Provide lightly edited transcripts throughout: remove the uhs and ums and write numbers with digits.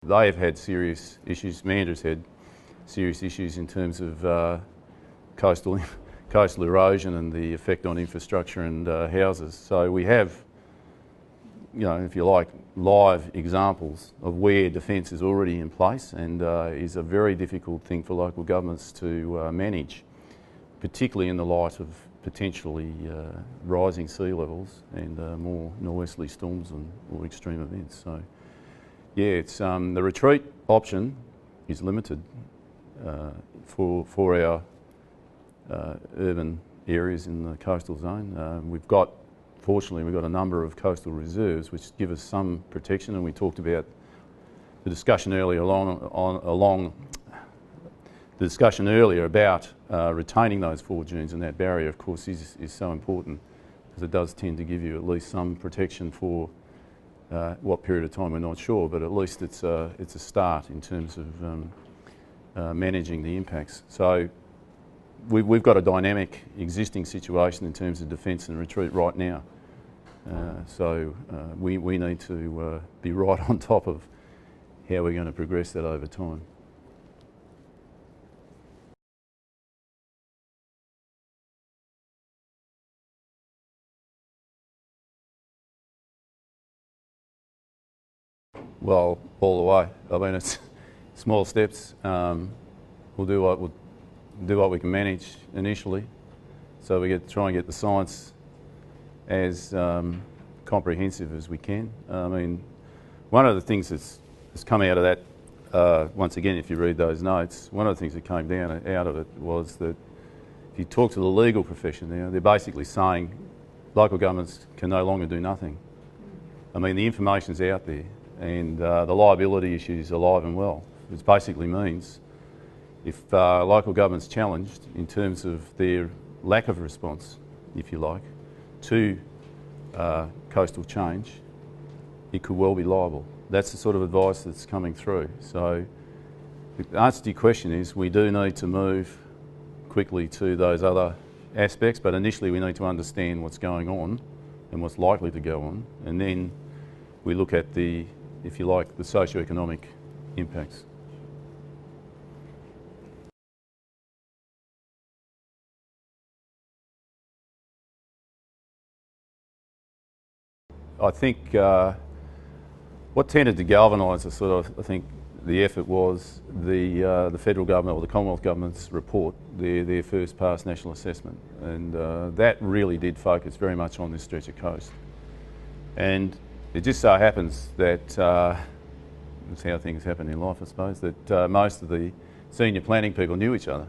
they've had serious issues. Mandra's had serious issues in terms of coastal erosion and the effect on infrastructure and houses. So we have, if you like, live examples of where defence is already in place and is a very difficult thing for local governments to manage, particularly in the light of potentially rising sea levels and more nor'westerly storms or extreme events. So, yeah, it's the retreat option is limited for our urban areas in the coastal zone. Fortunately, we've got a number of coastal reserves which give us some protection, and we talked about the discussion earlier about retaining those 4 dunes, and that barrier, of course, is so important because it does tend to give you at least some protection for what period of time we're not sure, but at least it's a start in terms of managing the impacts. So we've got a dynamic existing situation in terms of defence and retreat right now. So we need to be right on top of how we're going to progress that over time. Well, all the way. I mean, it's small steps. We'll do what we can manage initially, so we try and get the science as comprehensive as we can. I mean, one of the things that's come out of that, once again, if you read those notes, one of the things that came out of it was that if you talk to the legal profession now, they're basically saying local governments can no longer do nothing. I mean, the information's out there, and the liability issue is alive and well, which basically means if local government's challenged in terms of their lack of response, if you like, to coastal change, it could well be liable. That's the sort of advice that's coming through. So the answer to your question is we do need to move quickly to those other aspects, but initially we need to understand what's going on and what's likely to go on, and then we look at the, if you like, the socio-economic impacts. I think what tended to galvanise the effort was the federal government or the Commonwealth government's report, their first pass national assessment, and that really did focus very much on this stretch of coast. And it just so happens that that's how things happen in life, I suppose, that most of the senior planning people knew each other.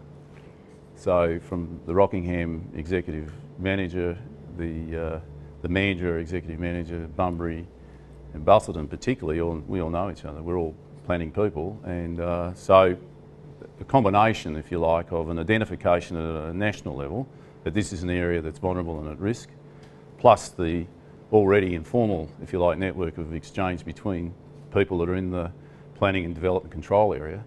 So from the Rockingham executive manager, the Mandurah executive manager, Bunbury and Busselton particularly, we all know each other. We're all planning people, and so the combination, if you like, of an identification at a national level that this is an area that's vulnerable and at risk, plus the already informal, if you like, network of exchange between people that are in the planning and development control area,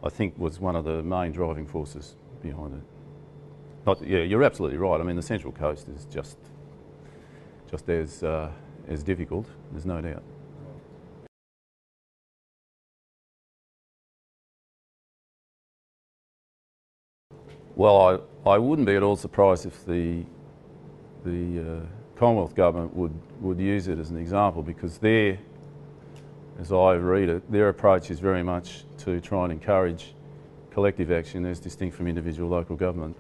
I think was one of the main driving forces behind it. Yeah, you're absolutely right. I mean, the Central Coast is just as difficult, there's no doubt. Well, I wouldn't be at all surprised if the Commonwealth government would use it as an example, because as I read it, their approach is very much to try and encourage collective action as distinct from individual local government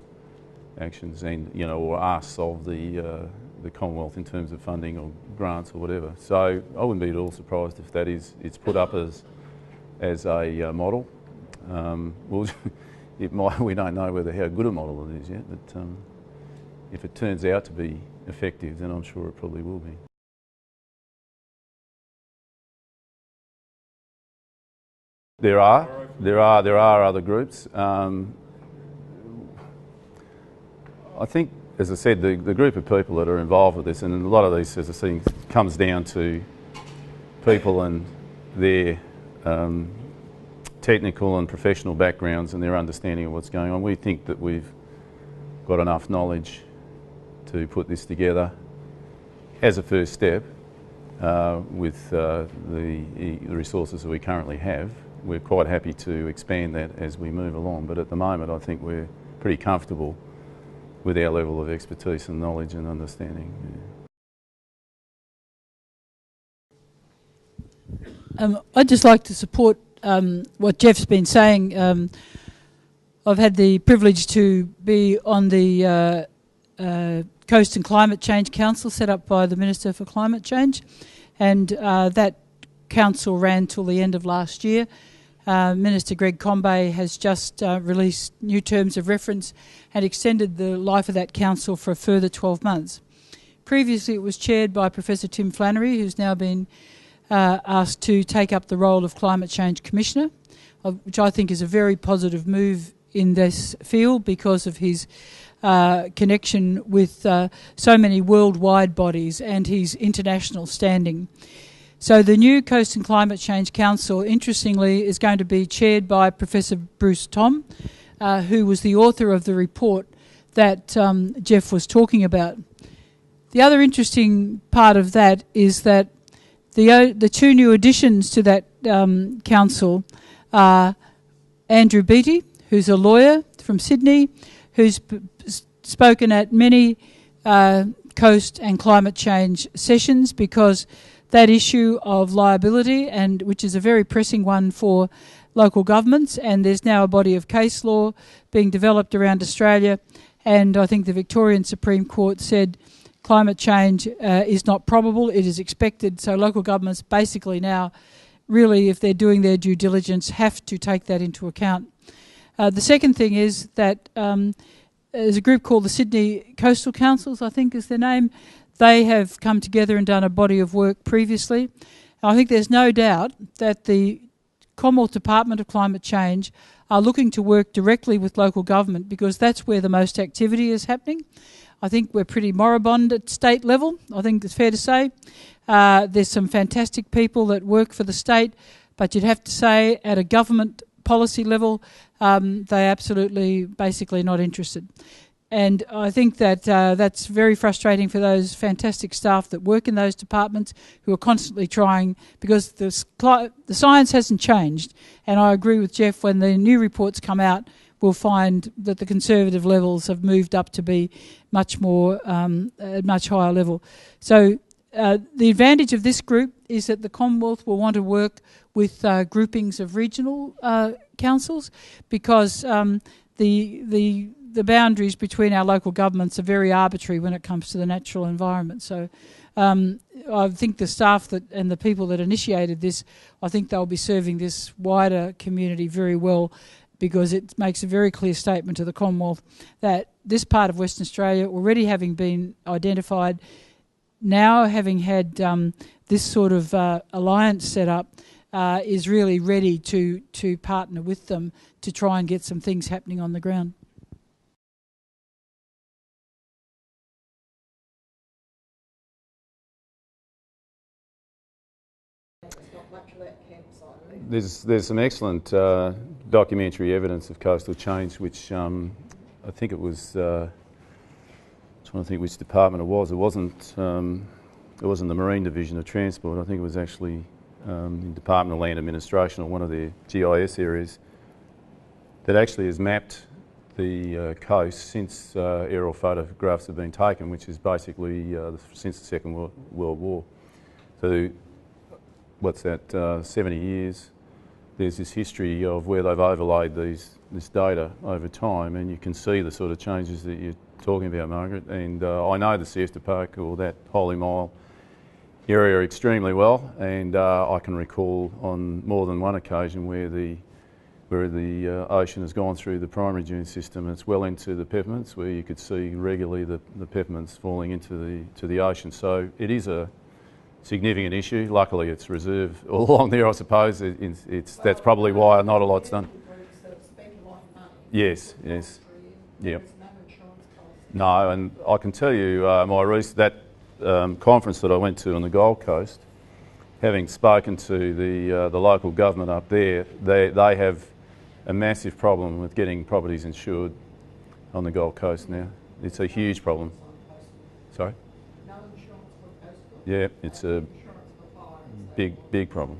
actions, and or asks of the Commonwealth in terms of funding or grants or whatever. So I wouldn't be at all surprised if it's put up as a model. We don't know how good a model it is yet, but if it turns out to be effective, then I'm sure it probably will be. There are other groups. I think, as I said, the group of people that are involved with this, and a lot of these, as I say, comes down to people and their technical and professional backgrounds and their understanding of what's going on. We think that we've got enough knowledge to put this together as a first step, with the resources that we currently have. We're quite happy to expand that as we move along, but at the moment I think we're pretty comfortable with our level of expertise and knowledge and understanding. I'd just like to support what Geoff's been saying. I've had the privilege to be on the Coast and Climate Change Council set up by the Minister for Climate Change, and that council ran till the end of last year. Minister Greg Combay has just released new terms of reference and extended the life of that council for a further 12 months. Previously it was chaired by Professor Tim Flannery, who's now been asked to take up the role of Climate Change Commissioner, which I think is a very positive move in this field because of his connection with so many worldwide bodies and his international standing. So the new Coast and Climate Change Council, interestingly, is going to be chaired by Professor Bruce Thom, who was the author of the report that Geoff was talking about. The other interesting part of that is that the two new additions to that council are Andrew Beattie, who's a lawyer from Sydney, who's spoken at many coast and climate change sessions, because that issue of liability, and which is a very pressing one for local governments, and there's now a body of case law being developed around Australia, and I think the Victorian Supreme Court said climate change is not probable, it is expected, so local governments basically now really, if they're doing their due diligence, have to take that into account. The second thing is that there's a group called the Sydney Coastal Councils, I think is their name. They have come together and done a body of work previously. I think there's no doubt that the Commonwealth Department of Climate Change are looking to work directly with local government, because that's where the most activity is happening. I think we're pretty moribund at state level, I think it's fair to say. There's some fantastic people that work for the state, but you'd have to say at a government policy level, they're absolutely basically not interested. And I think that that's very frustrating for those fantastic staff that work in those departments, who are constantly trying, because the science hasn't changed. And I agree with Geoff, when the new reports come out, we'll find that the conservative levels have moved up to be much more, a much higher level. So the advantage of this group is that the Commonwealth will want to work with groupings of regional councils, because the boundaries between our local governments are very arbitrary when it comes to the natural environment. So I think the staff and the people that initiated this, I think they'll be serving this wider community very well, because it makes a very clear statement to the Commonwealth that this part of Western Australia, already having been identified, now having had this sort of alliance set up, is really ready to partner with them to try and get some things happening on the ground. There's some excellent documentary evidence of coastal change, which I think it was, trying to think which department it was. It wasn't the Marine Division of Transport. I think it was actually the Department of Land Administration, or one of their GIS areas, that actually has mapped the coast since aerial photographs have been taken, which is basically since the Second World War. So what's that, 70 years, there's this history of where they've overlaid this data over time, and you can see the sort of changes that you're talking about, Margaret. And I know the Siesta Park, or that Holy Mile area, extremely well, and I can recall on more than one occasion where the ocean has gone through the primary dune system, and it's well into the peppermints, where you could see regularly the peppermints falling into the ocean. So it is a significant issue. Luckily it's reserved all along there, I suppose. That's probably why not a lot's done. Yes, yes. Yep. No, and I can tell you that conference that I went to on the Gold Coast, having spoken to the local government up there, they have a massive problem with getting properties insured on the Gold Coast now. It's a huge problem. Sorry? Yeah, it's a big problem.